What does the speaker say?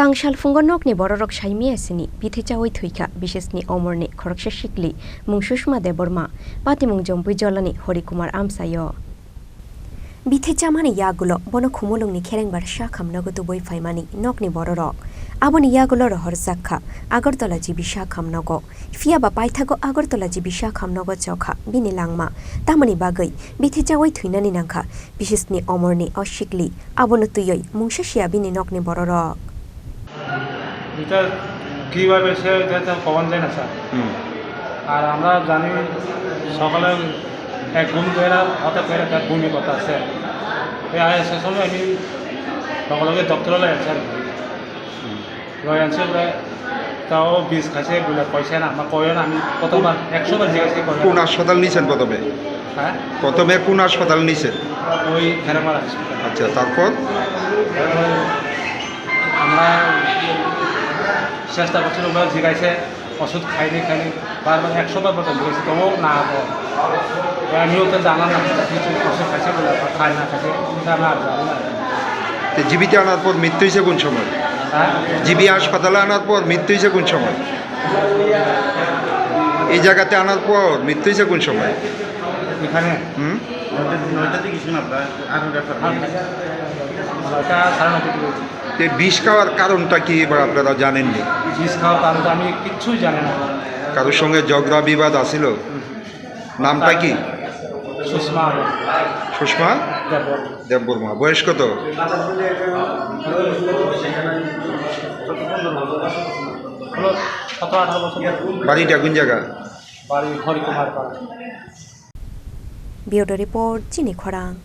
Tangsal Phungo nokni bororok saimi asini Bithi Chawi Thowikha Bisichisni Omarni Khoroksa Sikli mung Sushma Debbarma patimung jompui jolani Horikumar amsayo Bithi chamani yagulo bono khumulungni kherengbar shakhamnago tuboi faimani nokni bororok aboni yagulo rohor zakha Agartala jibi shakhamnago fiaba paithago Agartala jibi shakhamnago chokha bini langma tamani bagai Bithi Chawi thuinani nangkha Bisichisni Omarni o Sikli abono tuyoi mungshashia bini nokni bororok এটা কিভাবে সে এটা পাওয়া যায় না sir আর আমরা জানি সকালে এক ঘুম ধরে হঠাৎ করে তার বমি কথা আছে সে সময় আমি লগে ডক্টর লয় স্যার লয় আনছে বলে তাও বিষ খাইছে বলে পয়সা না আমার কয় না আমি কতবার 100 বার জিজ্ঞাসা করি কোন হাসপাতাল নিছেন প্রথমে হ্যাঁ প্রথমে কোন হাসপাতাল নিছেন ওই খেরামারা হাসপাতাল আচ্ছা তারপর আমরা চেষ্টা করছিল ওরা জিগাইছে ওষুধ খাইনি বারবার 100 বার মতো জিগাইছে তবুও না আমিও তো জানা না কিছু ওষুধ খাইছে বলে খাই না খাইছে আমি আর জানি না জীবিতে আনার পর মৃত্যু হয়েছে কোন সময় হ্যাঁ জিবি হাসপাতালে আনার পর মৃত্যু হয়েছে কোন সময় এই জায়গাতে আনার পর মৃত্যু হয়েছে কোন সময় এখানে 9টা থেকে শুনুন আপনার আর এটা 9:30 বিষ খাওয়ার কারণটা কি এবার আপনারা জানেননি বিষ খাওয়ার কারণটা আমি কিচ্ছুই জানি না কারোর সঙ্গে ঝগড়া বিবাদ আছিল নামটা কি সুষমা সুষমা দেববর্মা বয়স কত 17-18 বছর বাড়িটা কোন জায়গা বাড়ি হরিকুমার পাড়া Bureau Report Chini Khorang